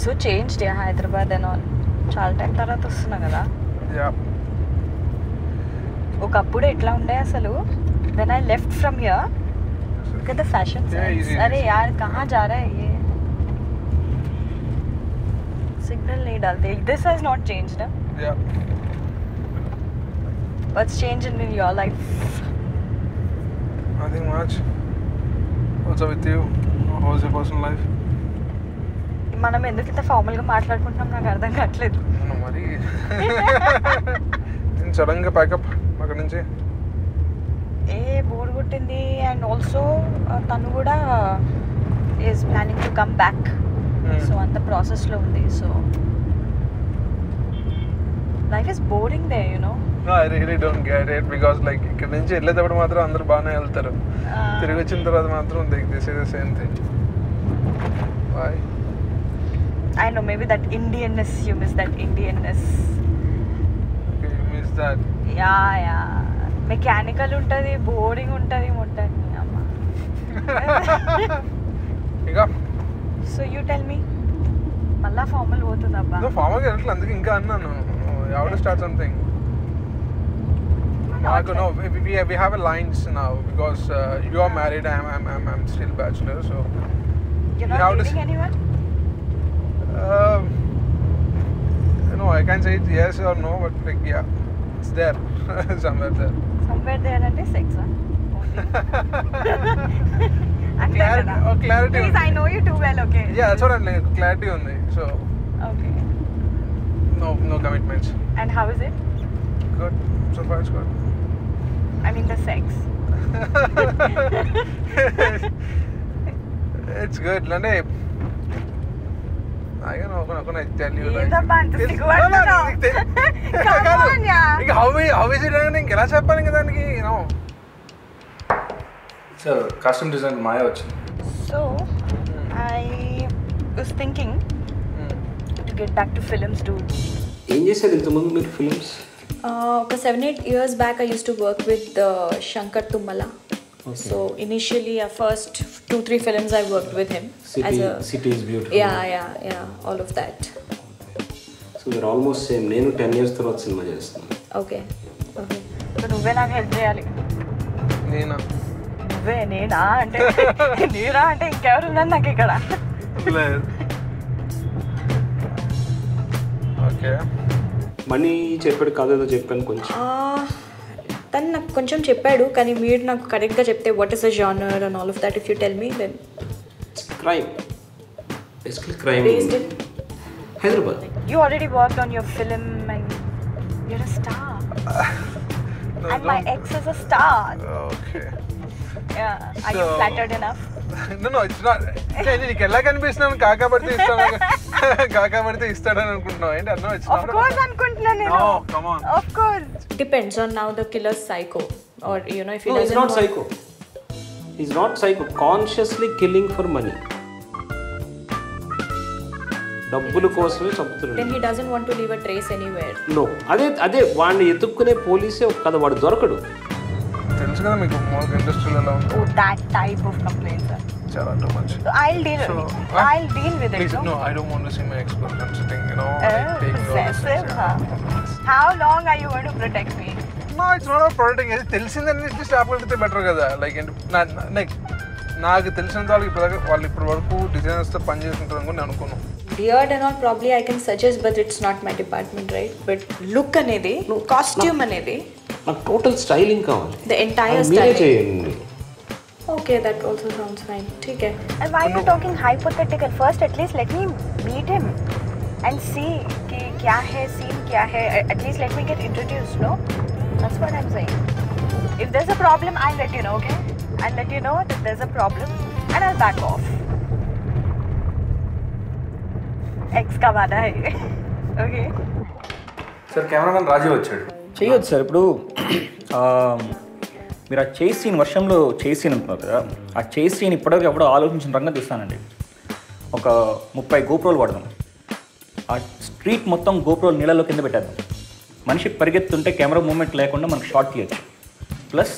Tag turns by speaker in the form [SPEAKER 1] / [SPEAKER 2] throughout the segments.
[SPEAKER 1] So change day Hyderabad and all చాలా time తర్వాత వస్తున్నా కదా. ఒకప్పుడు ఎట్లా ఉండే అసలు. When I left from here look at the fashion sense. अरे यार कहाँ जा रहा है ये? Signal नहीं डालते. This has not changed, huh?
[SPEAKER 2] Yeah.
[SPEAKER 1] What's changed in your life?
[SPEAKER 2] Nothing much. What's up with you? How's your personal life?
[SPEAKER 1] మనం ఎందుకు ఇంత ఫార్మల్గా మాట్లాడుకుంటున్నాం నాకు అర్థం కావట్లేదు.
[SPEAKER 2] మరి సడన్గా ప్యాకప్ అక్కడ నుంచి
[SPEAKER 1] బోర్ కొట్టింది. అండ్ ఆల్సో తను కూడా is planning to come back. So అంత ప్రాసెస్లో ఉంది. So life is boring they you know.
[SPEAKER 2] I really don't get it because like ఇక్కడ నుంచి వెళ్ళేటప్పుడు మాత్రం అందరూ బాగానే వెళ్తారు, తిరిగి వచ్చిన తర్వాత మాత్రం this is the same thing. Why?
[SPEAKER 1] I know, maybe that Indianness, you miss that Indianness.
[SPEAKER 2] Okay, you miss that.
[SPEAKER 1] Yeah. Mechanical untadi, boring untadi mottani amma.
[SPEAKER 2] Inga?
[SPEAKER 1] So you tell me. Malla formal potunda abba.
[SPEAKER 2] No, formal ga eltla anduke inga annanu. You have to start something. No, we have a lines now because you are married, I'm still bachelor, so
[SPEAKER 1] you're not dating anyone?
[SPEAKER 2] No, I can't say it yes or no, but like yeah, it's there. Somewhere there
[SPEAKER 1] ante sex
[SPEAKER 2] clarity.
[SPEAKER 1] Please, I know you too well, okay?
[SPEAKER 2] Yeah, that's what I'm like, clarity undi, so
[SPEAKER 1] okay,
[SPEAKER 2] no commitments.
[SPEAKER 1] And how is it?
[SPEAKER 2] Good, so far it's good.
[SPEAKER 1] I mean the sex.
[SPEAKER 2] It's good, Lande. I don't know, I tell you
[SPEAKER 1] like come on yeah.
[SPEAKER 2] Like how is it running? Kela cheppali inga daniki, you know. So costume design Maya vachindi.
[SPEAKER 1] So I was thinking to get back to films, dude.
[SPEAKER 3] ఏం చేశారు ఇంతకుముందు మీరు films?
[SPEAKER 1] ఒక 7-8 years back I used to work with Shankar Tummala. Okay. So initially first 2-3 films I worked with him.
[SPEAKER 3] City is beautiful.
[SPEAKER 1] Yeah, all of that.
[SPEAKER 3] So we're almost same. నేను 10 years తర్వాత cinema చేస్తున్నాను.
[SPEAKER 1] Okay. So నువ్వే నాకు help చేయాలి. నేనా అంటే నీరా అంటే ఇంకెవరు ఉన్నారు నాకు ఇక్కడ?
[SPEAKER 2] లేదు. ఓకే.
[SPEAKER 3] మనీ చెప్పాడు కాదేదో చెప్పాను కొంచెం.
[SPEAKER 1] తను నాకు కొంచెం చెప్పాడు కానీ మీరు నాకు కరెక్ట్గా చెప్తే what is the genre and all of that if you tell me then.
[SPEAKER 3] Crime, basically crime.
[SPEAKER 1] Based in
[SPEAKER 3] Hyderabad.
[SPEAKER 1] You already worked on your film and you're a star.
[SPEAKER 2] No,
[SPEAKER 1] and my ex is a star.
[SPEAKER 2] Okay.
[SPEAKER 1] Yeah. Are you flattered enough?
[SPEAKER 2] No, it's not. నీకు ఎలా కనిపిస్తున్నాను? కాకపడితే ఇస్తాడని అనుకుంటున్నావు ఏంటి? అర్థం వచ్చింది.
[SPEAKER 1] Of course అనుకుంటున్నాను నేను.
[SPEAKER 2] No, come on.
[SPEAKER 1] Of course. Depends on now the killer's psycho or you know if he doesn't.
[SPEAKER 3] He's not psycho. He's not psycho. Consciously killing for money. డబ్బుల కోసమే చంపుతున్నాడు.
[SPEAKER 1] Then he doesn't want to leave a trace anywhere.
[SPEAKER 3] No. అదే వాడిని ఎత్తుక్కునే పోలీసే కదా, వాడు దొరకడు.
[SPEAKER 2] తెలుసు కదా మీకు ఇండస్ట్రీలో ఎలా ఉంది.
[SPEAKER 1] Oh, that type of complaints, sir.
[SPEAKER 2] చాలా too much.
[SPEAKER 1] So I'll deal with it.
[SPEAKER 2] Please, no, I don't want to see my ex-girlfriend sitting, you know, taking all this.
[SPEAKER 1] How long are you going to protect me?
[SPEAKER 2] No, it's not about protecting. తెలిసిందని stop వెళ్తే better కదా. Like నాకు తెలిసినంత వాళ్ళు ఇప్పటి వరకు డిజైనర్స్తో పని చేస్తుంటారు అని నేను అనుకున్నాను.
[SPEAKER 1] Beard and all probably I can suggest, but it's not my department, right? But look anedi, costume anedi,
[SPEAKER 3] నాకు టోటల్ స్టైలింగ్ కావాలి.
[SPEAKER 1] The entire
[SPEAKER 3] మీరే
[SPEAKER 1] style.
[SPEAKER 3] చేయండి.
[SPEAKER 1] Okay, that also sounds fine. ठीक है. And why are you talking hypothetical? First, at least let me meet him and see कि क्या है scene क्या है. At least let me get introduced, no? That's what I'm saying. If there's a problem, I'll let you know, okay? I'll let you know that there's a problem and I'll back off. Ex का वादा है. Okay.
[SPEAKER 2] Sir cameraman రాజు వచ్చాడు.
[SPEAKER 4] చేయొచ్చు sir. ఇప్పుడు మీరు ఆ చేస్ scene వర్షంలో చేస్ సీన్ అంటున్నారు కదా, ఆ చేస్ సీన్ ఇప్పటివరకు ఎప్పుడో ఆలోచించిన రంగా తీస్తానండి. ఒక 30 గోప్రోలు వాడదాం, ఆ స్ట్రీట్ మొత్తం గోప్రోలు నీళ్ళలో కింద పెట్టేద్దాం. మనిషి పరిగెత్తుంటే కెమెరా మూమెంట్ లేకుండా మనకు షాట్ తీయచ్చు. ప్లస్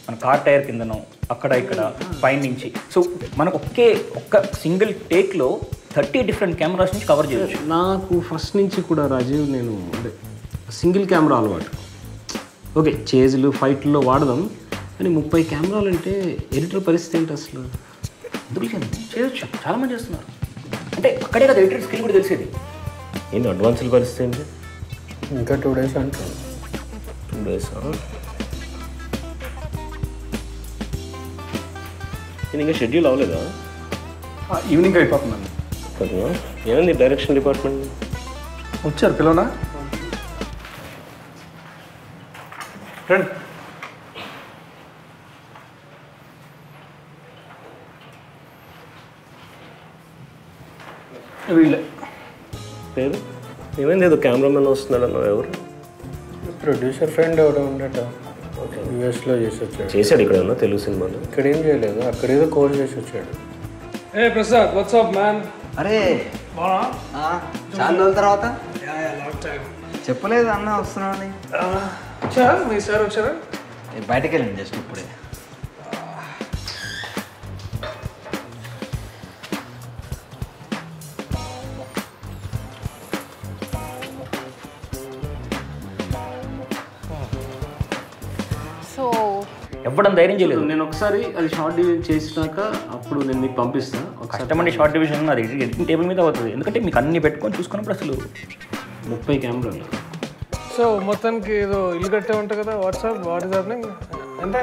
[SPEAKER 4] మన కార్ టైర్ కిందనో అక్కడ ఇక్కడ పైన నుంచి. సో మనకు ఒక్క సింగిల్ టేక్లో 30 డిఫరెంట్ కెమెరాస్ నుంచి కవర్ చేయొచ్చు.
[SPEAKER 3] నాకు ఫస్ట్ నుంచి కూడా రాజీవ్ నేను అంటే సింగిల్ కెమెరా అలవాటు. ఓకే చేజ్లు ఫైట్లో వాడదాం కానీ 30 కెమెరాలు అంటే ఎడిటర్ పరిస్థితి ఏంటి అసలు?
[SPEAKER 4] ఎందుకు చేయొచ్చు, చాలామంది చేస్తున్నారు. అంటే అక్కడే కదా ఎడిటర్ స్కిల్ కూడా తెలిసేది.
[SPEAKER 3] ఏంటి అడ్వాన్స్ల పరిస్థితి ఏంటి?
[SPEAKER 5] ఇంకా 2 days అంటారు.
[SPEAKER 3] 2 days నేను ఇంకా షెడ్యూల్ అవ్వలేదా?
[SPEAKER 2] ఈవినింగ్ అయిపోతుందండి.
[SPEAKER 3] ఏమైంది డైరెక్షన్ డిపార్ట్మెంట్
[SPEAKER 2] వచ్చారు పిల్లనా ఫ్రెండ్? వీళ్ళే.
[SPEAKER 3] పేరు ఏమైంది? ఏదో కెమెరామెన్ వస్తున్నాడు అన్న. ఎవరు?
[SPEAKER 5] ప్రొడ్యూసర్ ఫ్రెండ్ ఎవడో ఉండట, యూఎస్లో చేసి వచ్చాడు.
[SPEAKER 3] చేశాడు ఇక్కడ ఏమన్నా తెలుగు సినిమాలో?
[SPEAKER 5] ఇక్కడ ఏం చేయలేదు, అక్కడ ఏదో కోర్స్ చేసి వచ్చాడు.
[SPEAKER 2] ఏ ప్రసాద్, వాట్సాప్ మ్యాన్?
[SPEAKER 6] అరే చాలా రోజుల తర్వాత చెప్పలేదు అన్న వస్తున్నాను.
[SPEAKER 2] మీ సార్ వచ్చారా?
[SPEAKER 6] బయటకు వెళ్ళండి జస్ట్ ఇప్పుడే.
[SPEAKER 1] సో
[SPEAKER 4] ఇవ్వడం ధైర్యం చేయలేదు.
[SPEAKER 3] నేను ఒకసారి అది షార్ట్ డివిజన్ చేసినాక అప్పుడు నేను మీకు పంపిస్తాను.
[SPEAKER 4] కష్టమండి షార్ట్ డివిజన్, అది ఎడిటింగ్ టేబుల్ మీద అవుతుంది. ఎందుకంటే మీకు అన్ని పెట్టుకొని చూసుకున్నప్పుడు అసలు
[SPEAKER 3] 30 కెమెరాలు.
[SPEAKER 2] సో మొత్తానికి ఏదో ఇల్లు కట్టే ఉంటాయి కదా. What's up what is happening? అంటే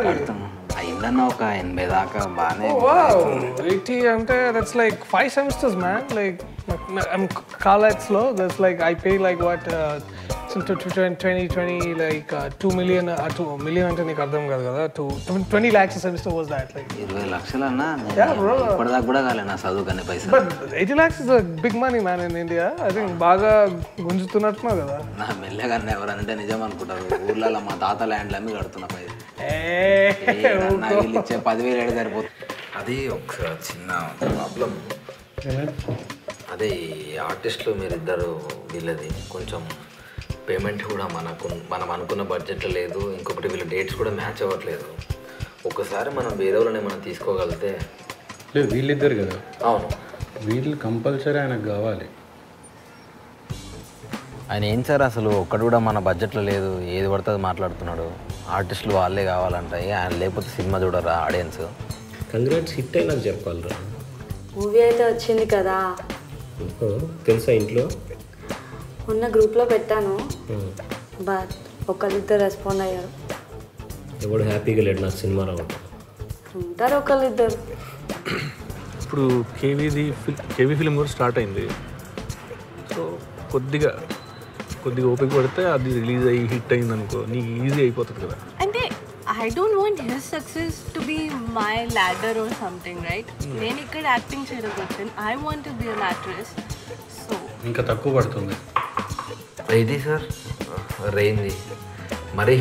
[SPEAKER 6] అయిందన్న ఒక 80 దాకా బాగానే.
[SPEAKER 2] 80 అంటే that's like 5 semesters man. Like కాలేజ్లో that's like I pay like what 20 like 2 million 2 million అంటే నీకు అర్థం కాదు కదా. 20 lakhs a semester was that like
[SPEAKER 6] 20 లక్షలు అన్న. ఇప్పటిదాకా కూడా కాలే నా చదువుకనే పైసలు.
[SPEAKER 2] But 80 lakhs is a big money man in India. I think బాగా గుంజుతున్నట్టున్నావు కదా.
[SPEAKER 6] నా మెల్లగా ఎవరంటే నిజం అనుకుంటారు. ఊర్లలో మా తాత ల్యాండ్లు అమ్మి కడుతున్నా పైసలు. ఇచ్చే 10,000 ఏడు సరిపోతుంది.
[SPEAKER 7] అది ఒక చిన్న ప్రాబ్లం. అదే ఆర్టిస్టులు మీరిద్దరు వీళ్ళది కొంచెం పేమెంట్ కూడా మనం అనుకున్న బడ్జెట్లో లేదు. ఇంకొకటి వీళ్ళ డేట్స్ కూడా మ్యాచ్ అవ్వట్లేదు. ఒకసారి మనం వేరే వాళ్ళని మనం తీసుకోగలిగితే.
[SPEAKER 5] లేదు వీళ్ళిద్దరు కదా.
[SPEAKER 7] అవును,
[SPEAKER 5] వీళ్ళు కంపల్సరీ ఆయనకు కావాలి.
[SPEAKER 6] ఆయన ఏం సార్ అసలు ఒక్కడు కూడా మన బడ్జెట్లో లేదు. ఏది పడుతుంది మాట్లాడుతున్నాడు. ఆర్టిస్టులు వాళ్ళే కావాలంటాయి. ఆయన లేకపోతే సినిమా చూడరా ఆడియన్స్.
[SPEAKER 3] కంగ్రాట్స్, హిట్ అయినా చెప్పాలరా.
[SPEAKER 8] మూవీ అయితే వచ్చింది కదా.
[SPEAKER 3] తెలుసా ఇంట్లో?
[SPEAKER 8] ఉన్న గ్రూప్లో పెట్టాను, బట్ ఒకళ్ళిద్దరు రెస్పాండ్ అయ్యారు.
[SPEAKER 3] ఎవడు హ్యాపీగా లేడు నాకు సినిమా రావడం.
[SPEAKER 8] ఉంటారు ఒకళ్ళిద్దరు.
[SPEAKER 2] ఇప్పుడు కేవీ ఫిలిం కూడా స్టార్ట్ అయింది. సో కొద్దిగా ఓపిక పడితే అది రిలీజ్ అయ్యి హిట్ అయింది అనుకో, నీకు ఈజీ అయిపోతుంది కదా.
[SPEAKER 1] అంటే I don't want his success to be my ladder or something, right? నేను ఇక్కడ యాక్టింగ్ చేయడం వచ్చాను. I want to be an actress. So
[SPEAKER 5] ఇంకా తక్కువ పడుతుంది.
[SPEAKER 7] ఇది సార్ రేంజ్ మరి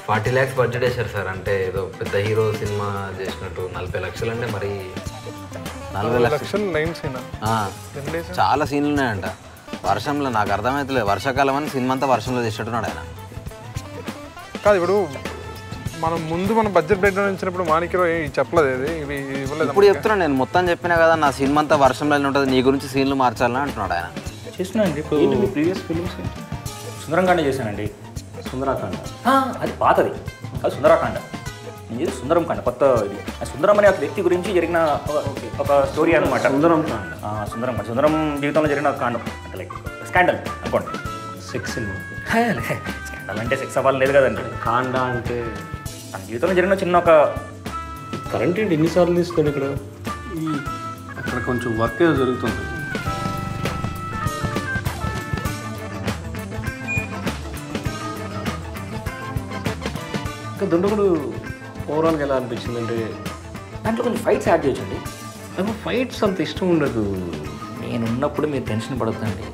[SPEAKER 7] 40 lakhs బడ్జెట్ వేశారు సార్. అంటే ఏదో పెద్ద హీరో సినిమా చేసినట్టు 40 లక్షలు అంటే మరి
[SPEAKER 6] 40 లక్షలు చాలా సీన్లు ఉన్నాయంట. వర్షంలో నాకు అర్థమవుతలేదు. వర్షాకాలం అని సినిమా అంతా వర్షంలో చేసేట్టున్నాడు ఆయన.
[SPEAKER 2] కాదు ఇప్పుడు మనం ముందు మన బడ్జెట్ బ్రేక్ డౌన్ ఇచ్చినప్పుడు మాణిక్యరావు చెప్పలేదు. ఇది
[SPEAKER 6] ఇప్పుడు చెప్తున్నాను నేను మొత్తం చెప్పినా కదా. నా సినిమా అంతా వర్షంలో ఉంటుంది, నీ గురించి సీన్లు మార్చాలని అంటున్నాడు ఆయన.
[SPEAKER 4] చేస్తున్నానండి. ఇప్పుడు మీ ప్రీవియస్ ఫిలిమ్స్ సుందరంగానే చేశానండి. సుందరాకాండ అది పాతది, అది సుందరాకాండ. నేను చేసి సుందరం కాండ కొత్త. ఇది సుందరం అనే ఒక వ్యక్తి గురించి జరిగిన ఒక స్టోరీ అనమాట. సుందరం సుందరం జీవితంలో జరిగిన కాండం అంటే లైక్ స్కాండల్ అనుకోండి.
[SPEAKER 3] Sex cinema.
[SPEAKER 4] స్కాండల్ అంటే సెక్స్ అవ్వాలి లేదు కదండి.
[SPEAKER 3] కాండ అంటే
[SPEAKER 4] తన జీవితంలో జరిగిన చిన్న ఒక
[SPEAKER 3] కరెంట్ ఏంటి ఎన్నిసార్లు తీసుకోండి ఇక్కడ.
[SPEAKER 5] అక్కడ కొంచెం వర్క్ ఏదో జరుగుతుంది.
[SPEAKER 3] ఇంకా దుండగుడు ఓవరాల్గా ఎలా అనిపించింది అంటే
[SPEAKER 4] దాంట్లో కొంచెం ఫైట్స్ యాడ్ చేయొచ్చండి.
[SPEAKER 3] నాకు ఫైట్స్ అంత ఇష్టం ఉండదు.
[SPEAKER 4] నేను ఉన్నప్పుడు మీరు టెన్షన్ పడొద్దండి.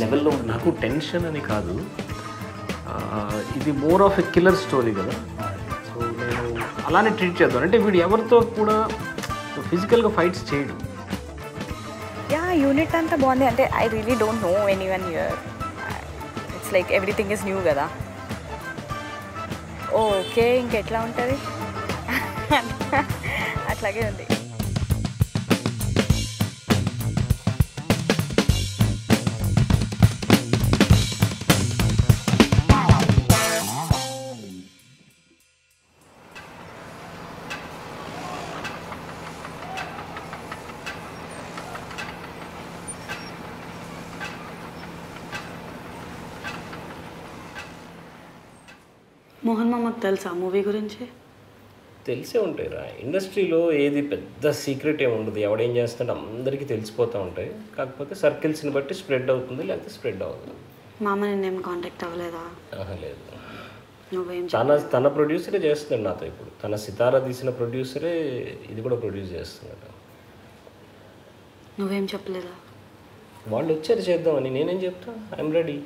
[SPEAKER 4] లెవెల్లో
[SPEAKER 3] నాకు టెన్షన్ అని కాదు, ఇది more of a killer story కదా. సో నేను అలానే ట్రీట్ చేద్దాం. అంటే వీడు ఎవరితో కూడా ఫిజికల్గా ఫైట్స్ చేయడు.
[SPEAKER 1] యా యూనిట్ అంతా బాగుంది. అంటే I really don't know anyone here. It's like everything is new కదా. ఓకే ఇంకెట్లా ఉంటుంది అట్లాగే ఉంది.
[SPEAKER 8] మోహన్ మామకు తెలుసా మూవీ గురించి?
[SPEAKER 3] తెలిసే ఉంటాయిరా, ఇండస్ట్రీలో ఏది పెద్ద సీక్రెట్ ఏమి ఉండదు, ఎవడేం చేస్తుంటే అందరికీ తెలిసిపోతూ ఉంటాయి. కాకపోతే సర్కిల్స్ని బట్టి స్ప్రెడ్ అవుతుంది, లేకపోతే స్ప్రెడ్ అవ్వదు.
[SPEAKER 8] మామ నిన్నేం కాంటాక్ట్ అవ్వలేదా?
[SPEAKER 3] లేదు,
[SPEAKER 8] నువ్వేం
[SPEAKER 3] తన ప్రొడ్యూసరే చేస్తున్నాడు నాతో. ఇప్పుడు తన సితారా తీసిన ప్రొడ్యూసరే ఇది కూడా ప్రొడ్యూస్ చేస్తున్నాడు.
[SPEAKER 8] నువ్వేం చెప్పలేదా?
[SPEAKER 3] వాళ్ళు వచ్చారు చేద్దామని, నేనేం చెప్తా, ఐఎమ్ రెడీ.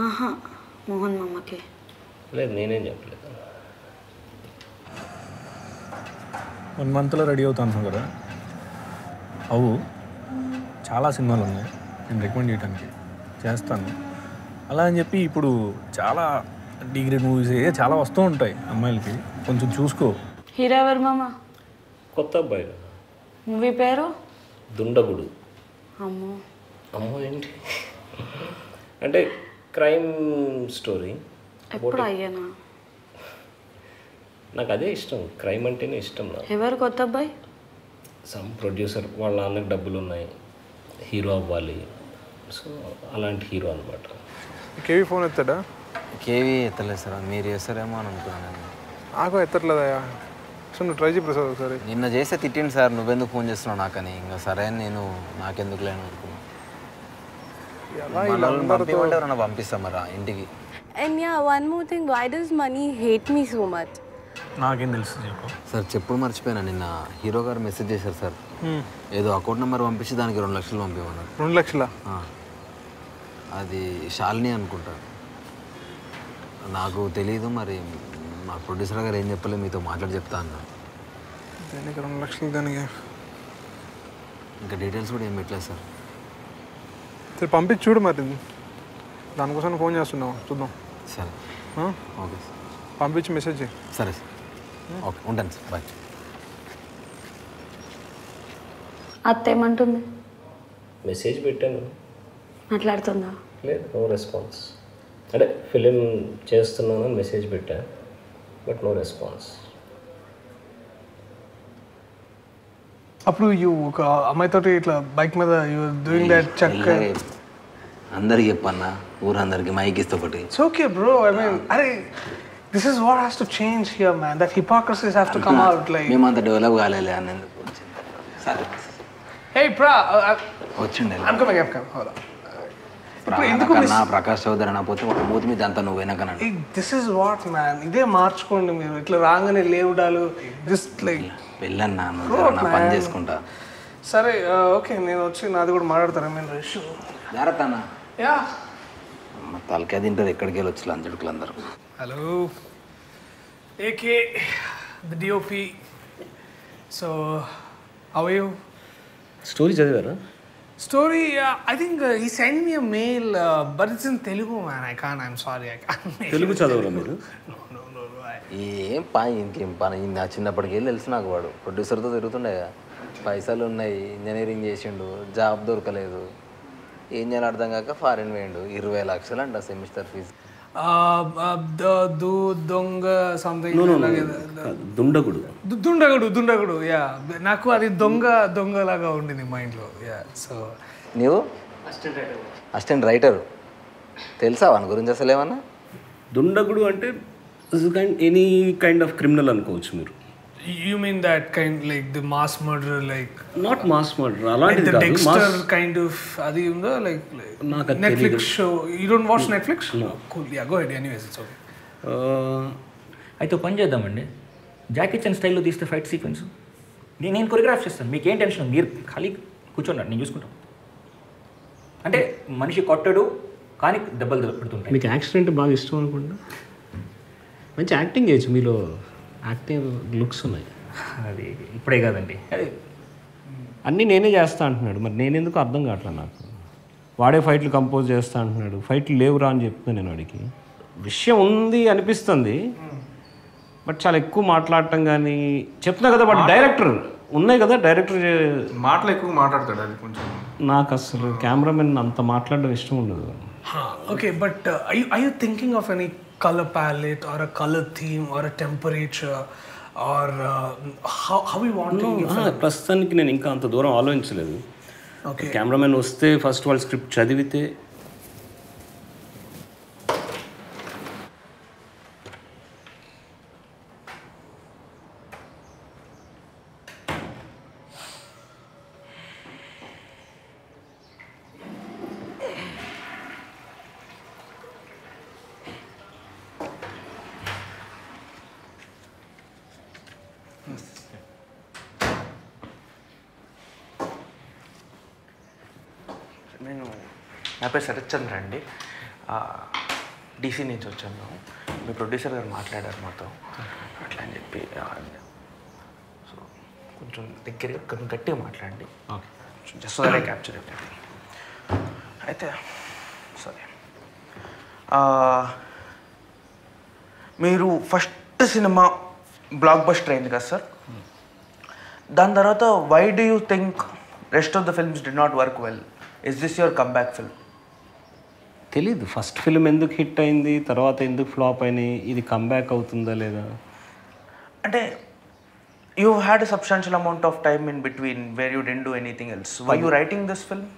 [SPEAKER 8] ఆహా, మోహన్ మామకి
[SPEAKER 3] లేదు, నేనేం చెప్పలేదు.
[SPEAKER 2] 1 monthలో రెడీ అవుతాను కదా. అవు చాలా సినిమాలు ఉన్నాయి నేను రికమెండ్ చేయడానికి, చేస్తాను. అలా అని చెప్పి ఇప్పుడు చాలా డిగ్రేడ్ మూవీస్ చాలా వస్తూ ఉంటాయి అమ్మాయిలకి, కొంచెం చూసుకో.
[SPEAKER 8] హీరో ఎవరు మామ?
[SPEAKER 3] కొత్త అబ్బాయి.
[SPEAKER 8] మూవీ పేరు?
[SPEAKER 3] దుండగుడు.
[SPEAKER 8] అమ్మో
[SPEAKER 3] అమ్మో ఏంటి అంటే క్రైమ్ స్టోరీ.
[SPEAKER 8] ఎప్పుడు అయ్యానా?
[SPEAKER 3] నాకు అదే ఇష్టం, క్రైమ్ అంటేనే ఇష్టం నాకు.
[SPEAKER 8] ఎవరు కొత్త అబ్బాయి?
[SPEAKER 3] సమ్ ప్రొడ్యూసర్, వాళ్ళ నాన్నకి డబ్బులు ఉన్నాయి, హీరో అవ్వాలి, సో అలాంటి హీరో అనమాట.
[SPEAKER 5] కేవీ ఫోన్ ఎత్తాడా?
[SPEAKER 6] కేవీ ఎత్తలేదు సార్, మీరు చేస్తారేమో అని అనుకున్నాను.
[SPEAKER 5] నాకు ఎత్తట్లేదయా, సో నువ్వు ట్రై చేయి ప్రసాద్ ఒకసారి.
[SPEAKER 6] నిన్న చేస్తే తిట్టింది సార్, నువ్వెందుకు ఫోన్ చేస్తున్నావు నాకని. ఇంకా సరే అని నేను నాకెందుకు లేను అనుకున్నాను. ఎవరైనా పంపిస్తాం మరి ఇంటికి.
[SPEAKER 8] And yeah, one more thing, why does money hate me so much?
[SPEAKER 2] నాకేం తెలుసు చెప్పు
[SPEAKER 6] సార్. చెప్పుడు మర్చిపోయినా, నిన్న హీరో గారు మెసేజ్ చేశారు సార్, ఏదో అకౌంట్ నెంబర్ పంపించి దానికి 2 లక్షలు పంపించమన్నారు.
[SPEAKER 5] 2 లక్షలా?
[SPEAKER 6] అది శాలిని అనుకుంటా, నాకు తెలీదు మరి. మా ప్రొడ్యూసర్ గారు ఏం చెప్పలేదు, మీతో మాట్లాడి చెప్తా అన్నారు.
[SPEAKER 5] దానికి 2 లక్షలు దానికి
[SPEAKER 6] ఇంకా డీటెయిల్స్ కూడా ఏం పెట్టలేదు సార్.
[SPEAKER 5] సరే పంపించి చూడు మరి, దానికోసం ఫోన్ చేస్తున్నావు, చూద్దాం.
[SPEAKER 6] సరే ఓకే సార్,
[SPEAKER 5] పంపించి మెసేజ్ చేయి.
[SPEAKER 6] సరే సార్, ఓకే ఉంటాను సార్, బాయ్.
[SPEAKER 8] అత్త ఏమంటుంది?
[SPEAKER 3] మెసేజ్ పెట్టాను,
[SPEAKER 8] మాట్లాడుతుందా?
[SPEAKER 3] లేదు, నో రెస్పాన్స్. అంటే ఫిలిం చేస్తున్నానని మెసేజ్ పెట్టా, బట్ నో రెస్పాన్స్.
[SPEAKER 5] అప్పుడు ఒక అమ్మాయితోటి ఇట్లా బైక్ మీద డూయింగ్ దట్ చెక్
[SPEAKER 6] అందరికి చెప్పన్నా, ఊరందరికి మైక్ ఇస్తే ఒకటి.
[SPEAKER 5] It's okay bro, I mean అరే this is what has to change here man, that hypocrisies have to come out. Like
[SPEAKER 6] మేమంత డెవలప్ కాలేలే అని సరే.
[SPEAKER 5] హే బ్రో,
[SPEAKER 6] వచ్చిండే
[SPEAKER 5] I'm coming, I'm coming. Hold
[SPEAKER 6] on. Prakash Chowdary నా పోతే ఒక మూతి మీద అంతా నువ్వు వెనకనండి.
[SPEAKER 5] దిస్ ఇస్ వాట్ మ్యాన్, ఇదే మార్చుకోండి మీరు. ఇట్లా రాగానే లేవుడాలు జస్ట్ లైక్
[SPEAKER 6] వెళ్ళన్నా, నా పని చేసుకుంటా.
[SPEAKER 5] సరే ఓకే, నేను వచ్చి నాది కూడా మాట్లాడతాను. ఐ మీన్ ఇష్యూ
[SPEAKER 6] జాగ్రత్త అన్న.
[SPEAKER 5] యా,
[SPEAKER 6] తలకాయ తింటారు ఎక్కడికి వెళ్ళి వచ్చి లంచడుకులు అందరూ.
[SPEAKER 5] Hello AK the DOP. So how are you?
[SPEAKER 3] Story చదివారా?
[SPEAKER 5] Story, I think he sent me a mail, but it's in Telugu, man. I can't, I'm sorry, I can't make it.
[SPEAKER 3] Telugu చదవరా మీరు?
[SPEAKER 5] No.
[SPEAKER 6] ఏం పని, ఇంకేం పని. నా చిన్నప్పటికి వెళ్ళి తెలుసు నాకు, వాడు ప్రొడ్యూసర్తో తిరుగుతుండే. పైసలు ఉన్నాయి, ఇంజనీరింగ్ చేసిండు, జాబ్ దొరకలేదు, ఏం చేయాలి అర్థం కాక ఫారిన్ వేయండు. 20 లక్షలు అంట సెమిస్టర్ ఫీజు.
[SPEAKER 5] దొంగ సంథింగ్, దుండగుడు. యా, నాకు అది దొంగలాగా ఉండింది మైండ్లో. యా, సో
[SPEAKER 6] నీవు అసిస్టెంట్ రైటరు తెలుసా వాని గురించి అసలు ఏమన్నా?
[SPEAKER 3] దుండగుడు అంటే ఎనీ కైండ్ ఆఫ్ క్రిమినల్ అనుకోవచ్చు మీరు.
[SPEAKER 5] You mean that kind, like the mass murderer, like
[SPEAKER 3] not mass murderer, అలాంటిది
[SPEAKER 5] the
[SPEAKER 3] కాదు.
[SPEAKER 5] Dexter kind of అది ఉందా, like Netflix show. You don't watch Netflix? No. Cool. Yeah, go ahead. Anyways, it's okay.
[SPEAKER 4] అయితే పని చేద్దామండి, Jackie Chan స్టైల్లో తీస్తే fight sequence నేను కొరియోగ్రాఫ్ చేస్తాను. మీకు ఏం టెన్షన్, మీరు ఖాళీ కూర్చోండి, నేను చూసుకుంటాను. అంటే మనిషి కొట్టడు కానీ దెబ్బలు పెడుతుంటాయి.
[SPEAKER 3] మీకు యాక్షన్ అంటే బాగా ఇష్టం అనుకుంటా, మంచి యాక్టింగ్ చేయొచ్చు, మీలో యాక్టింగ్ లుక్స్ ఉన్నాయి.
[SPEAKER 4] అది ఇప్పుడే కాదండి,
[SPEAKER 3] అన్నీ నేనే చేస్తా అంటున్నాడు, మరి నేను ఎందుకు అర్థం కావట్లేదు నాకు. వాడే ఫైట్లు కంపోజ్ చేస్తా అంటున్నాడు, ఫైట్లు లేవురా అని చెప్తున్నాను నేను వాడికి. విషయం ఉంది అనిపిస్తుంది, బట్ చాలా ఎక్కువ మాట్లాడటం కానీ చెప్తున్నా కదా. వాడు డైరెక్టర్ ఉన్నాయి కదా, డైరెక్టర్
[SPEAKER 2] మాటలు ఎక్కువ మాట్లాడతాడు. అది కొంచెం
[SPEAKER 3] నాకు అసలు కెమెరామెన్ అంత మాట్లాడడం ఇష్టం ఉండదు.
[SPEAKER 5] Okay, but are you thinking of any color palette or a color theme or a temperature or how we want to?
[SPEAKER 3] ప్రస్తుతానికి నేను ఇంకా అంత దూరం ఆలోచించలేదు.
[SPEAKER 5] ఓకే,
[SPEAKER 3] కెమెరామెన్ వస్తే ఫస్ట్ వాళ్ళ స్క్రిప్ట్ చదివితే
[SPEAKER 9] నేను నా పేరు శరత్ చంద్ర అండి, డీసీ నుంచి వచ్చాను. మీ ప్రొడ్యూసర్ గారు మాట్లాడారు మాతో అట్లా అని చెప్పి, సో కొంచెం దగ్గరగా కొంచెం గట్టిగా మాట్లాడండి. Just so that I capture everything. అయితే సరే, మీరు ఫస్ట్ సినిమా బ్లాక్ బస్టర్ అయింది కదా సార్, దాని తర్వాత why do you think rest of the films did not work well? Is this your comeback film?
[SPEAKER 3] తెలీదు ఫస్ట్ ఫిల్మ్ ఎందుకు హిట్ అయింది, తర్వాత ఎందుకు ఫ్లాప్ అయినాయి, ఇది కమ్బ్యాక్ అవుతుందా లేదా.
[SPEAKER 9] అంటే you had a substantial amount of time in between where you didn't do anything else. Why you writing this film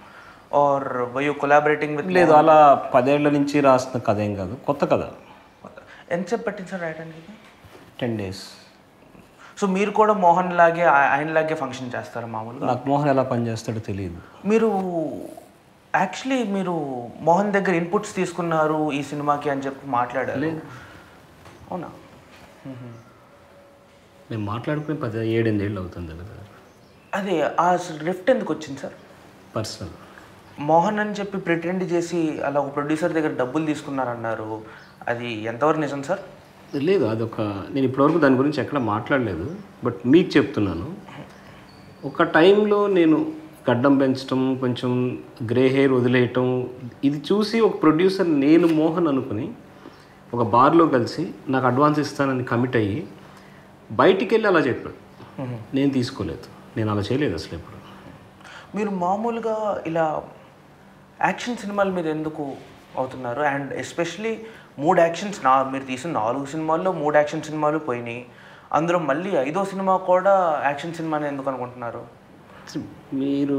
[SPEAKER 9] or why you collaborating with?
[SPEAKER 3] లేదు, అలా 10 ఏళ్ల నుంచి రాసిన కథ ఏం కాదు, కొత్త కథ.
[SPEAKER 9] ఎంతసేపు పట్టింది సార్ రాయడానికి?
[SPEAKER 3] 10 days.
[SPEAKER 9] సో మీరు కూడా మోహన్ లాగే ఆయనలాగే ఫంక్షన్ చేస్తారు మామూలుగా?
[SPEAKER 3] నాకు మోహన్ ఎలా పనిచేస్తాడో తెలియదు.
[SPEAKER 9] మీరు యాక్చువల్లీ మీరు మోహన్ దగ్గర ఇన్పుట్స్ తీసుకున్నారు ఈ సినిమాకి అని చెప్పి మాట్లాడారు. అవునా?
[SPEAKER 3] మేము మాట్లాడుకుని 7-8 ఏళ్ళు అవుతుంది కదా.
[SPEAKER 9] అదే ఆ రిఫ్ట్ ఎందుకు వచ్చింది సార్?
[SPEAKER 3] పర్సనల్.
[SPEAKER 9] మోహన్ అని చెప్పి ప్రిటెండ్ చేసి అలా ఒక ప్రొడ్యూసర్ దగ్గర డబ్బులు తీసుకున్నారన్నారు, అది ఎంతవరకు నిజం సార్?
[SPEAKER 3] లేదు, అదొక నేను ఇప్పటివరకు దాని గురించి ఎక్కడ మాట్లాడలేదు, బట్ మీకు చెప్తున్నాను. ఒక టైంలో నేను గడ్డం పెంచడం, కొంచెం గ్రే హెయిర్ వదిలేయటం, ఇది చూసి ఒక ప్రొడ్యూసర్ నేను మోహన్ అనుకుని ఒక బార్లో కలిసి నాకు అడ్వాన్స్ ఇస్తానని కమిట్ అయ్యి బయటికి వెళ్ళి అలా చెప్పాడు. నేను తీసుకోలేదు, నేను అలా చేయలేదు అసలు ఎప్పుడు.
[SPEAKER 9] మీరు మామూలుగా ఇలా యాక్షన్ సినిమాలు మీరు ఎందుకు అవుతున్నారు? అండ్ ఎస్పెషలీ 3 యాక్షన్స్ మీరు తీసిన 4 సినిమాల్లో 3 యాక్షన్ సినిమాలు పోయినాయి, అందులో మళ్ళీ 5వ సినిమా కూడా యాక్షన్ సినిమాని ఎందుకు అనుకుంటున్నారు?
[SPEAKER 3] మీరు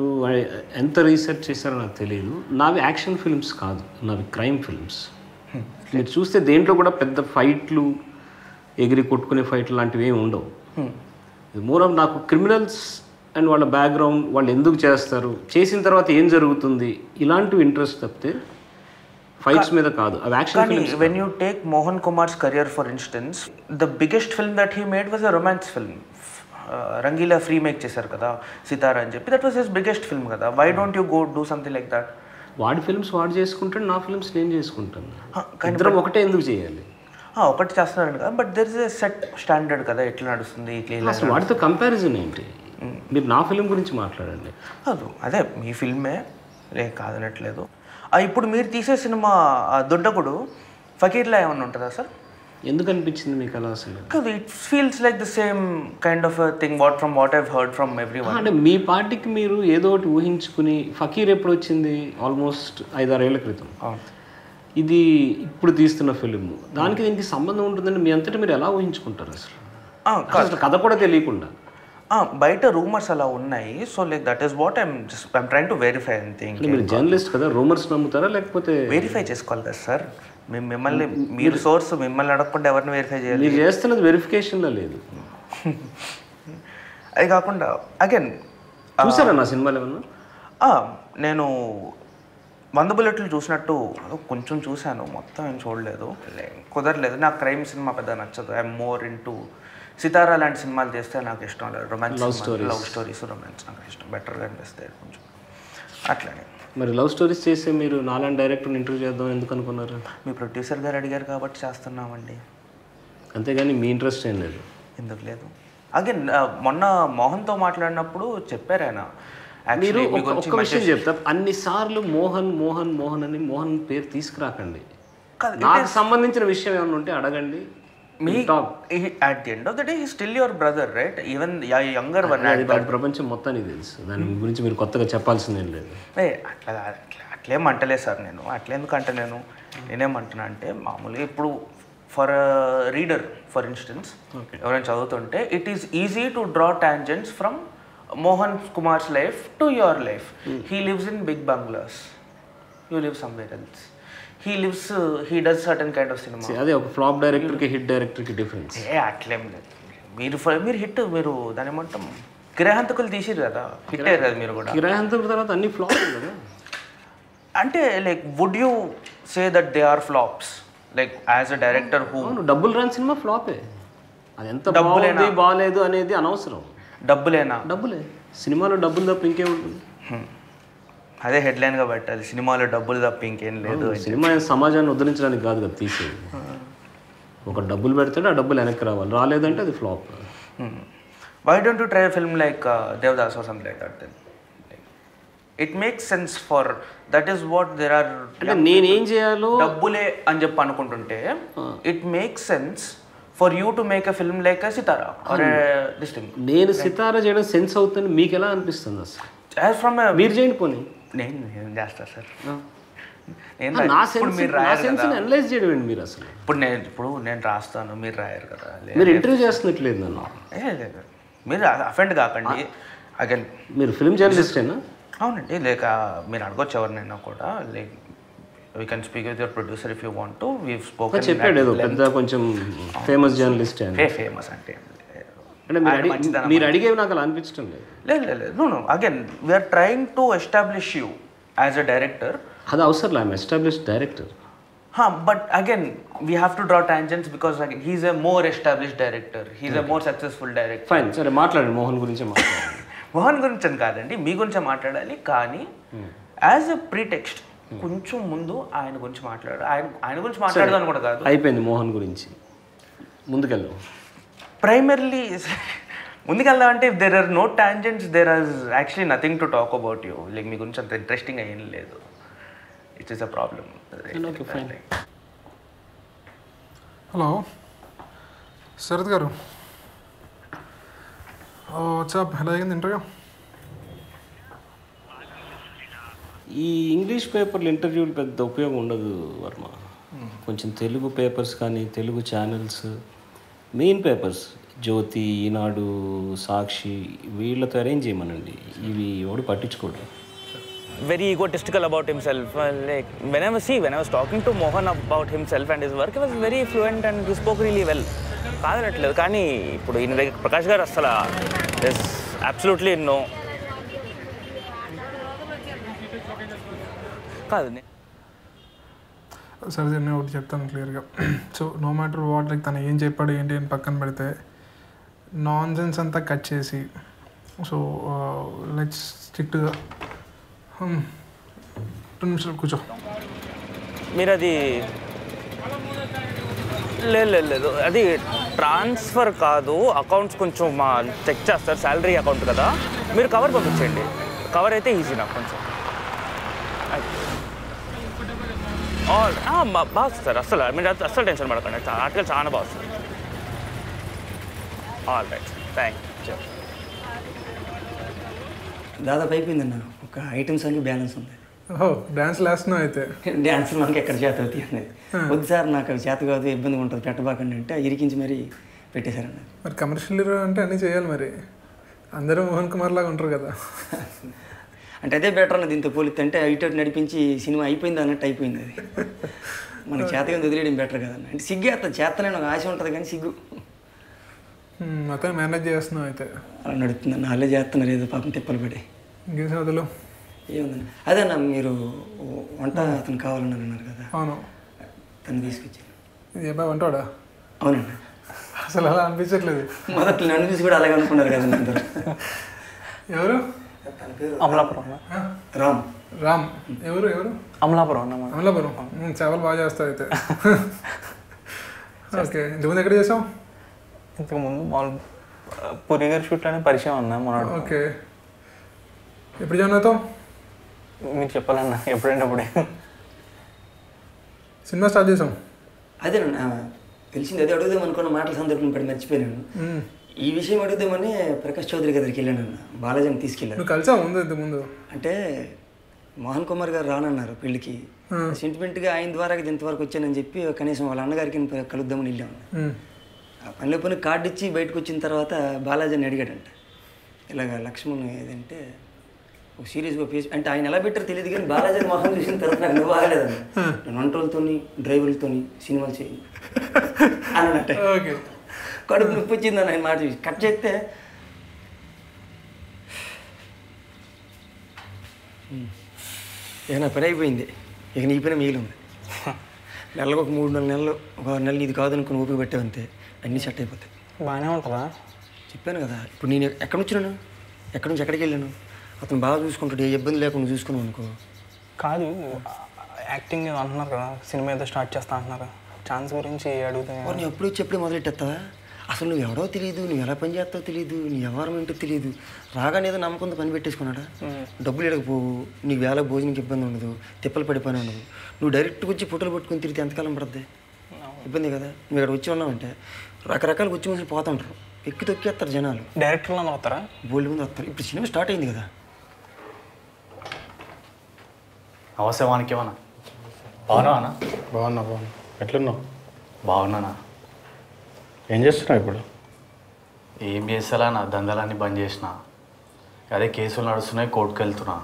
[SPEAKER 3] ఎంత రీసెర్చ్ చేశారో నాకు తెలియదు. నావి యాక్షన్ ఫిల్మ్స్ కాదు, నావి క్రైమ్ ఫిల్మ్స్. మీరు చూస్తే దేంట్లో కూడా పెద్ద ఫైట్లు, ఎగిరి కొట్టుకునే ఫైట్లు లాంటివి ఏమి ఉండవు. మోర్ ఆఫ్ నాకు క్రిమినల్స్ అండ్ వాళ్ళ బ్యాక్గ్రౌండ్, వాళ్ళు ఎందుకు చేస్తారు, చేసిన తర్వాత ఏం జరుగుతుంది, ఇలాంటివి ఇంట్రెస్ట్ తప్పితే ఫైట్స్ మీద కాదు. అవి action films.
[SPEAKER 9] When you take Mohan Kumar's career for instance, the biggest film that he made was a romance film. Rangeela remake చేశారు కదా సితారా అని చెప్పి, that was his biggest film కదా. Why don't you go do something like that?
[SPEAKER 3] వాడి films వాడు చేసుకుంటాడు, నా films నేను చేసుకుంటాను. ఇద్దరం ఒకటే ఎందుకు చేయాలి?
[SPEAKER 9] ఒకటి చేస్తున్నారండి కదా, but there is a set standard కదా, ఎట్లా నడుస్తుంది ఇట్లా.
[SPEAKER 3] అసలు వాటితో కంపారిజన్ ఏంటి? మీరు నా ఫిల్మ్ గురించి మాట్లాడండి.
[SPEAKER 9] అదే మీ ఫిల్మే, కాదనట్లేదు. ఇప్పుడు మీరు తీసే సినిమా దొడ్డకుడు ఫకీర్లా ఏమన్నా ఉంటుందా సార్?
[SPEAKER 3] ఎందుకు అనిపించింది మీకు అలా అసలు?
[SPEAKER 9] It feels like the same kind of thing what I've heard from everyone.
[SPEAKER 3] అంటే మీ పార్టీకి మీరు ఏదో ఒకటి ఊహించుకుని, ఫకీర్ ఎప్పుడు వచ్చింది? ఆల్మోస్ట్ 5-6 ఏళ్ల క్రితం. ఇది ఇప్పుడు తీస్తున్న ఫిలిం, దానికి దీనికి సంబంధం ఉంటుందని మీ అంతటా మీరు ఎలా ఊహించుకుంటారు అసలు? కథ కూడా తెలియకుండా
[SPEAKER 9] బయట రూమర్స్ అలా ఉన్నాయి. So like that is what I'm trying to verify and think.
[SPEAKER 3] మీరు జర్నలిస్ట్ కదా, రూమర్స్ నమ్ముతారా లేకపోతే?
[SPEAKER 9] వెరిఫై చేసుకోవాలి కదా సార్. మిమ్మల్ని, మీరు సోర్స్, మిమ్మల్ని అడగకుండా ఎవరిని వెరిఫై చేయాలి?
[SPEAKER 3] మీరు చేస్తున్నది వెరిఫికేషన్లో లేదు.
[SPEAKER 9] అది కాకుండా అగైన్
[SPEAKER 3] చూసారా నా సినిమాలు ఏమన్నా?
[SPEAKER 9] నేను 100 బుల్లెట్లు చూసినట్టు కొంచెం చూశాను, మొత్తం ఏం చూడలేదు, కుదరలేదు. నాకు క్రైమ్ సినిమా పెద్ద నచ్చదు. ఐఎమ్ మోర్ ఇంటూ సితారా లాంటి సినిమాలు చేస్తే నాకు ఇష్టం లేదు. రొమాన్స్, లవ్ స్టోరీస్, రొమాన్స్ నాకు ఇష్టం, బెటర్గా అనిపిస్తాయి కొంచెం అట్లనే.
[SPEAKER 3] మరి లవ్ స్టోరీస్ చేస్తే మీరు నాలాంటి డైరెక్టర్ని ఇంటర్వ్యూ చేద్దాం ఎందుకు అనుకున్నారు?
[SPEAKER 9] మీ ప్రొడ్యూసర్ గారు అడిగారు కాబట్టి చేస్తున్నామండి,
[SPEAKER 3] అంతేగాని మీ ఇంట్రెస్ట్ ఏం లేదు.
[SPEAKER 9] ఎందుకు లేదు? అగైన్ మొన్న మోహన్తో మాట్లాడినప్పుడు చెప్పారు ఆయన,
[SPEAKER 3] మీరు ఒక్క విషయం చెప్తా, అన్నిసార్లు మోహన్ మోహన్ మోహన్ అని మోహన్ పేరు తీసుకురాకండి. నాకు సంబంధించిన విషయం ఏమైనా ఉంటే అడగండి.
[SPEAKER 9] at the end of the day he's still your brother, right? Even younger one.
[SPEAKER 3] అది ప్రపంచం మొత్తానికి తెలుసు, దాని గురించి మీరు కొత్తగా చెప్పాల్సిందేం లేదు.
[SPEAKER 9] అట్లేమంటలేదు సార్, నేను అట్లెందుకంటే నేనేమంటున్నా అంటే మామూలుగా ఇప్పుడు ఫర్ రీడర్ ఫర్ ఇన్స్టెన్స్ ఎవరైనా చదువుతుంటే it is easy to draw tangents from Mohan Kumar's life to your life. He lives in big bungalows, you live somewhere else. he does certain kind of cinema.
[SPEAKER 3] అదే ఒక flop డైరెక్టర్కి hit డైరెక్టర్కి difference.
[SPEAKER 9] అట్లేం లేదు. మీరు hit, మీరు దాని ఏమంటాం, కిరాహంతకులు తీసిరు కదా, హిట్ అయ్యారు కదా మీరు కూడా.
[SPEAKER 3] కిరాహంతకుల తర్వాత అన్ని ఫ్లాప్ కదా.
[SPEAKER 9] అంటే like would you say that they are flops like as a director who?
[SPEAKER 3] డబ్బులు రాని సినిమా ఫ్లాపే. అది ఎంత డబ్బులేనా బాగాలేదు అనేది అనవసరం.
[SPEAKER 9] డబ్బులేనా?
[SPEAKER 3] డబ్బులే. సినిమాలో డబ్బులు తప్ప ఇంకేముంటుంది?
[SPEAKER 9] అదే హెడ్లైన్గా పెట్టాలి, సినిమాలో డబ్బులు తప్ప ఇంకేం లేదు.
[SPEAKER 3] సినిమా సమాజాన్ని ఉద్ధరించడానికి కాదు కదా తీసేది. ఒక డబ్బులు పెడితే ఆ డబ్బులు వెనక్కి రావాలి, రాలేదంటే అది flop.
[SPEAKER 9] Why don't you try a film like Devdas or something like that then? It makes sense for, that is what there are.
[SPEAKER 3] అంటే నేనేం చేయాలో
[SPEAKER 9] డబ్బులే అని చెప్పి అనుకుంటుంటే it makes sense for you to make a film like a Sitara or a this thing.
[SPEAKER 3] నేను సితారా చేయడం sense అవుతుంది మీకు ఎలా అనిపిస్తుంది అసలు?
[SPEAKER 9] As from a
[SPEAKER 3] మీరు చేయండి పోనీ.
[SPEAKER 9] నేను చేస్తా సార్.
[SPEAKER 3] నా సెన్స్ అనలైజ్ చేయడం ఏంటి మీరు అసలు?
[SPEAKER 9] ఇప్పుడు నేను రాస్తాను, మీరు రాయరు కదా.
[SPEAKER 3] మీరు ఇంటర్వ్యూ చేస్తున్నట్లేదు నన్ను.
[SPEAKER 9] మీరు అఫెండ్ కాకండి. అగైన్
[SPEAKER 3] మీరు ఫిల్మ్ జర్నలిస్టేనా?
[SPEAKER 9] అవునండి. లేక మీరు అడగొచ్చు ఎవరినైనా కూడా. Like we can speak with your producer if you want to. We spoken.
[SPEAKER 3] చెప్పాడు ఏదో పెద్ద కొంచెం ఫేమస్ జర్నలిస్ట్ అని.
[SPEAKER 9] ఫేమస్ అంటే
[SPEAKER 3] మీరు అడిగేవి నాకు అలా అనిపించడం లేదు.
[SPEAKER 9] లేదు. No again we are trying to establish you as a director.
[SPEAKER 3] అది అవసరం, I'm established director.
[SPEAKER 9] But again, we have to draw tangents because again, he's a more established director. He's a more successful director.
[SPEAKER 3] Fine. సరే మాట్లాడండి, మోహన్ గురించి మాట్లాడండి.
[SPEAKER 9] మోహన్ గురించి అని కాదండి, మీ గురించి మాట్లాడాలి. కానీ యాజ్ ఎ ప్రీటెక్స్ట్ కొంచెం ముందు ఆయన గురించి ఆయన గురించి మాట్లాడదాని కూడా కాదు.
[SPEAKER 3] అయిపోయింది మోహన్ గురించి, ముందుకెళ్దాం.
[SPEAKER 9] ప్రైమర్లీ ముందుకెళ్దాం అంటే if there are no tangents, there are actually nothing to talk about you. Like మీ గురించి అంత ఇంట్రెస్టింగ్ ఏం లేదు. It is a problem.
[SPEAKER 3] Okay, fine.
[SPEAKER 5] Hello Sharath గారు, వాట్సాప్ ఎలా అయింది ఇంటర్వ్యూ?
[SPEAKER 3] ఈ ఇంగ్లీష్ పేపర్లు ఇంటర్వ్యూలు పెద్ద ఉపయోగం ఉండదు వర్మ. కొంచెం తెలుగు పేపర్స్ కానీ తెలుగు ఛానల్స్, మెయిన్ పేపర్స్ జ్యోతి, ఈనాడు, సాక్షి వీళ్ళతో అరేంజ్ చేయమనండి. ఇవి ఎవడు పట్టించుకోడు.
[SPEAKER 10] Very egotistical about himself. Like when I was talking to Mohan about himself and his work, he was very fluent and he spoke really well. కాదనట్లేదు, కానీ ఇప్పుడు ఈయన దగ్గర ప్రకాష్ గారు అసలు there's absolutely no. కాదు
[SPEAKER 5] సరే నేను ఒకటి చెప్తాను క్లియర్గా. So no matter what, like తను ఏం చెప్పాడు ఏంటి అని పక్కన పెడితే నాన్ సెన్స్ అంతా కట్ చేసి, సో లెట్స్ స్టిక్ టు 2 నిమిషాలు కూర్చో.
[SPEAKER 10] మీరు అది లేదు, అది ట్రాన్స్ఫర్ కాదు, అకౌంట్స్ కొంచెం మా చెక్ చేస్తారు, శాలరీ అకౌంట్ కదా. మీరు కవర్ పంపించండి, కవర్ అయితే ఈజీ నాకు కొంచెం. బాగా వస్తారు అసలు, మీరు అస్సలు టెన్షన్ పడకండి, ఆర్టికల్ చాలా బాగా వస్తుంది. All right, thank you.
[SPEAKER 11] దాదాపు అయిపోయిందన్న, ఒక ఐటమ్స్ అన్ని బ్యాలెన్స్ ఉంది.
[SPEAKER 5] డాన్స్ వేస్తున్నావు అయితే?
[SPEAKER 11] డ్యాన్స్ మనకి ఎక్కడ చేత అవుతాయి అనేది. వద్దు సార్ నాకు అవి చేత కాదు, ఇబ్బందిగా ఉంటుంది, పెట్టబాకండి అంటే ఇరికించి మరీ పెట్టేశారన్న.
[SPEAKER 5] మరి కమర్షియల్ హీరో అంటే అన్నీ చేయాలి, మరి అందరూ మోహన్ కుమార్ లాగా ఉంటారు కదా.
[SPEAKER 11] అంటే అదే బెటర్ అన్న, దీంతో పోలిస్తే. అంటే ఇటు నడిపించి సినిమా అయిపోయింది అన్నట్టు అయిపోయింది. అది మనకి చేతగా వదిలేయడం బెటర్ కదన్న. అంటే సిగ్గు అతను చేతనే ఒక ఆశ ఉంటుంది కానీ సిగ్గు.
[SPEAKER 5] మొత్తం మేనేజ్ చేస్తున్నావు అయితే?
[SPEAKER 11] అలా నడుతుందన్న, వాళ్ళే చేస్తున్నారు ఏదో పాపం తిప్పలు పడి.
[SPEAKER 5] ఇంకేం వదులు
[SPEAKER 11] ఏముందన్న. అదే అన్న, మీరు వంట అతను కావాలన్నారు అన్నారు కదా.
[SPEAKER 5] అవును,
[SPEAKER 11] తను తీసుకొచ్చాను.
[SPEAKER 5] ఇది ఏ బాగా వంటాడా?
[SPEAKER 11] అవునండి.
[SPEAKER 5] అసలు అలా అనిపించట్లేదు.
[SPEAKER 11] మొదట్లో నన్ను చూసి కూడా అలాగే అనుకున్నారు కదండి అందరు.
[SPEAKER 5] ఎవరు?
[SPEAKER 11] తన పేరు
[SPEAKER 10] అమలాపురం.
[SPEAKER 11] రామ్.
[SPEAKER 5] రామ్ ఎవరు?
[SPEAKER 10] అమలాపురం.
[SPEAKER 5] అమలాపురం చేపలు బాగా చేస్తావు అయితే. ఓకే, ఇంతకుముందు ఎక్కడ చేసావు?
[SPEAKER 10] ఇంతకుముందు మామూలు పూరి గారి షూట్లోనే పరిచయం అన్నా మన.
[SPEAKER 5] ఓకే, ఎప్పుడు జాయిన్ అవుతావు?
[SPEAKER 10] మీరు చెప్పాలన్నా, ఎప్పుడంటే అప్పుడే.
[SPEAKER 5] సినిమా స్టార్ట్ చేసాం.
[SPEAKER 11] అదేనన్నా తెలిసింది, అదే అడుగుదాం అనుకున్న మాటల సందర్భం పడి మర్చిపోయాను. ఈ విషయం అడుగుదామని ప్రకాష్ చౌదరి దగ్గరికి వెళ్ళాను అన్న, బాలాజీని తీసుకెళ్ళాను.
[SPEAKER 5] నువ్వు కలిసావు ముందు? ఇంతకుముందు అంటే
[SPEAKER 11] మోహన్ కుమార్ గారు రానన్నారు పెళ్ళికి. సెంటిమెంట్గా ఆయన ద్వారా ఇంతవరకు వచ్చానని చెప్పి కనీసం వాళ్ళ అన్నగారికి కలుద్దామని వెళ్ళాము. ఆ పనిలో పని కార్డు ఇచ్చి బయటకు వచ్చిన తర్వాత బాలాజీని అడిగాడంట, ఇలాగ లక్ష్మణ్ ఏదంటే ఒక సీరియస్గా ఫేస్ అంటే ఆయన ఎలా పెట్టారో తెలియదు కానీ బాలాజీ మొహం చూసిన తర్వాత నాకు నువ్వు బాగలేదన్న. నేను వంటలతోని డ్రైవర్లతోని సినిమాలు చేయి అన్నట్ట. కడుపు నొప్పి వచ్చిందని ఆయన మాట చూసి కట్ చేస్తే ఇక నా పని అయిపోయింది. ఇక నీ పని మిగిలి ఉంది. నెలకు ఒక 3-4 నెలలు, ఒక నెల ఇది కాదనుకుని ఊపిరి పెట్టావంతే అన్నీ సెట్ అయిపోతాయి.
[SPEAKER 10] బాగానే ఉంటుందా?
[SPEAKER 11] చెప్పాను కదా. ఇప్పుడు నేను ఎక్కడి నుంచి వచ్చినాను, ఎక్కడి నుంచి ఎక్కడికి వెళ్ళాను, అతను బాగా చూసుకుంటాడు, ఏ ఇబ్బంది లేకుండా చూసుకున్నావు అనుకో.
[SPEAKER 5] కాదు యాక్టింగ్ అంటున్నారు కదా, సినిమా ఏదో స్టార్ట్ చేస్తా అంటున్నారు, ఛాన్స్ గురించి అడుగుతాను.
[SPEAKER 11] నువ్వు ఎప్పుడు వచ్చి మొదలెట్టేస్తావా? అసలు నువ్వు ఎవడో తెలియదు, నువ్వు ఎలా పని చేస్తావో తెలియదు, నీ వ్యవహారం ఏంటో తెలియదు. రాగానే ఏదో నమ్మకంతో పని పెట్టేసుకున్నాడా? డబ్బులు ఇడకపోవు, నీకు వేళ భోజనంకి ఇబ్బంది ఉండదు, తిప్పలు పడి పని ఉండదు. నువ్వు డైరెక్ట్గా వచ్చి ఫోటోలు పట్టుకొని తిరిగితే ఎంతకాలం పడుద్ది? ఇబ్బంది కదా. నువ్వు ఇక్కడ వచ్చి ఉన్నావంటే రకరకాలుగా వచ్చి మనుషులు పోతుంటారు, ఎక్కి తొక్కేస్తారు జనాలు.
[SPEAKER 5] డైరెక్టర్లో వస్తారా?
[SPEAKER 11] బోల్డ్ ముందు వస్తారు. ఇప్పుడు సినిమా స్టార్ట్ అయింది కదా.
[SPEAKER 12] అవసరమానికి ఏమన్నా బాగున్నావా?
[SPEAKER 2] బాగున్నా. ఎట్లున్నావు?
[SPEAKER 12] బాగున్నానా.
[SPEAKER 2] ఏం చేస్తున్నావు ఇప్పుడు?
[SPEAKER 12] ఏం చేస్తాలా, నా దందాలన్నీ బంద్ చేసిన. అదే కేసులు నడుస్తున్నాయి, కోర్టుకు వెళ్తున్నా.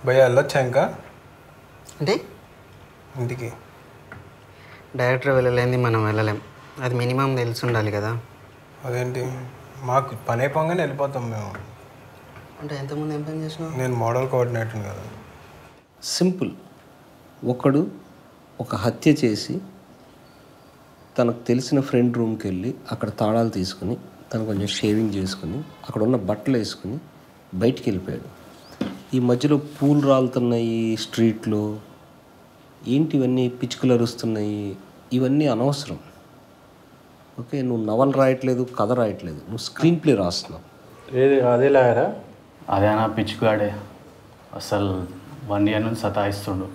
[SPEAKER 13] భయ్యా వెళ్ళొచ్చా ఇంకా
[SPEAKER 14] అంటే
[SPEAKER 13] ఇంటికి?
[SPEAKER 14] డైరెక్టర్ వెళ్ళలేంది మనం వెళ్ళలేం, అది మినిమం తెలిసి ఉండాలి కదా.
[SPEAKER 13] అదేంటి, మాకు పని అయిపోగానే వెళ్ళిపోతాం మేము.
[SPEAKER 14] అంటే ఎంతమంది ఏం పని చేసినావు?
[SPEAKER 13] నేను మోడల్ కోఆర్డినేటర్ కదా.
[SPEAKER 3] సింపుల్. ఒకడు ఒక హత్య చేసి తనకు తెలిసిన ఫ్రెండ్ రూమ్కి వెళ్ళి అక్కడ తాళాలు తీసుకుని తను కొంచెం షేవింగ్ చేసుకుని అక్కడ ఉన్న బట్టలు వేసుకుని బయటికి వెళ్ళిపోయాడు. ఈ మధ్యలో పూలు రాలుతున్నాయి స్ట్రీట్లో, ఏంటి ఇవన్నీ, పిచ్చుకలు అరుస్తున్నాయి, ఇవన్నీ అనవసరం. ఓకే, నువ్వు నవల రాయట్లేదు, కథ రాయట్లేదు, నువ్వు స్క్రీన్ ప్లే రాస్తున్నావు.
[SPEAKER 2] ఏది అదే లాయరా?
[SPEAKER 12] అదే నా పిచ్చుగాడే అసలు 1 year నుంచి సతాయిస్తుండు.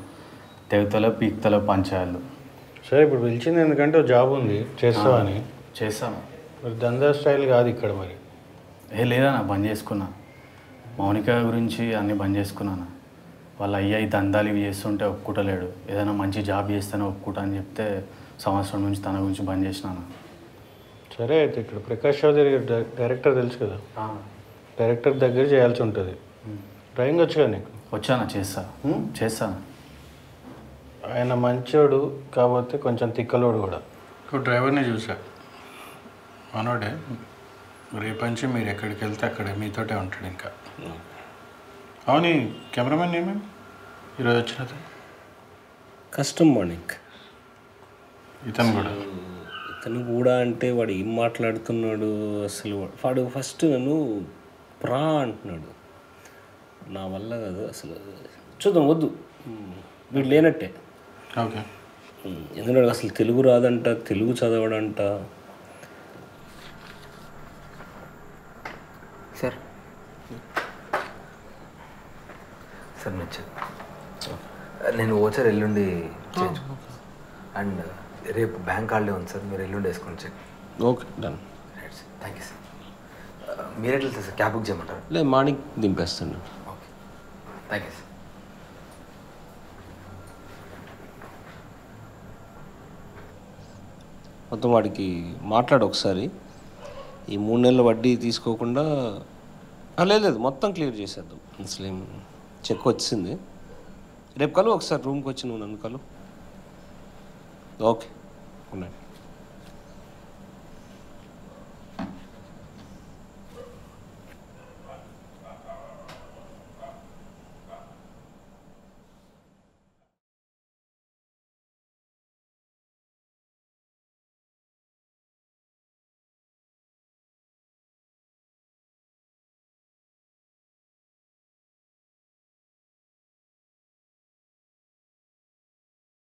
[SPEAKER 12] తెగుతలో పీక్తలో పంచాయాలు.
[SPEAKER 2] సరే, ఇప్పుడు పిలిచింది ఎందుకంటే జాబ్ ఉంది చేస్తావని.
[SPEAKER 12] చేస్తాను.
[SPEAKER 2] మరి దందా స్టైల్ కాదు ఇక్కడ. మరి
[SPEAKER 12] లేదన్నా, బంద్ చేసుకున్నా. మౌనిక గురించి అన్నీ బంద్ చేసుకున్నాను. వాళ్ళ అయ్యా ఈ దందాలు ఇవి చేస్తుంటే ఒప్పుకుంటలేడు. ఏదైనా మంచి జాబ్ చేస్తేనే ఒప్పుకుంటా అని చెప్తే సంవత్సరం నుంచి తన గురించి బంద్ చేసినాను.
[SPEAKER 2] సరే, అయితే ఇక్కడ ప్రకాష్ చౌదరి డైరెక్టర్ తెలుసు కదా, డైరెక్టర్ దగ్గర చేయాల్సి ఉంటుంది. డ్రైవింగ్ వచ్చుగా నీకు?
[SPEAKER 12] వచ్చానా, చేస్తాను.
[SPEAKER 2] ఆయన మంచోడు కాకపోతే కొంచెం తిక్కలోడు కూడా. డ్రైవర్ని చూసా, మనోడే. రేపు నుంచి మీరు ఎక్కడికి వెళ్తే అక్కడే మీతోటే ఉంటాడు. ఇంకా అవును, కెమెరామెన్ ఏమేమి ఈరోజు వచ్చినది?
[SPEAKER 3] కష్టం మాణిక్.
[SPEAKER 2] ఇతను
[SPEAKER 3] కూడా అంటే వాడు ఏం మాట్లాడుతున్నాడు అసలు. వాడు ఫస్ట్ నన్ను ప్రా అంటున్నాడు, నా వల్ల కాదు అసలు. చూద్దాం, వద్దు, వీడు లేనట్టే.
[SPEAKER 2] ఓకే.
[SPEAKER 3] ఎందుకంటే అసలు తెలుగు రాదంట, తెలుగు చదవడంట.
[SPEAKER 6] సార్ సార్ నచ్చదు. నేను ఓచర్ ఎల్లుండి అండ్ రేపు బ్యాంక్ హాలిడే ఉంది సార్, మీరు ఎల్లుండి వేసుకోండి check.
[SPEAKER 3] Okay, done.
[SPEAKER 6] Right sir, thank you sir. మీరు ఎట్లా సార్, క్యాబ్ బుక్ చేయమంటారు?
[SPEAKER 3] లేదు, మార్నింగ్ దింపేస్తాను.
[SPEAKER 6] Okay, thank you sir.
[SPEAKER 3] మొత్తం వాడికి మాట్లాడు ఒకసారి, ఈ 3 నెలల వడ్డీ తీసుకోకుండా. లేదు, మొత్తం క్లియర్ చేసేద్దాం. అసలు ఏం చెక్ వచ్చింది. రేపు కలు ఒకసారి రూమ్కి వచ్చి నువ్వు నన్ను కలు. Okay, good night.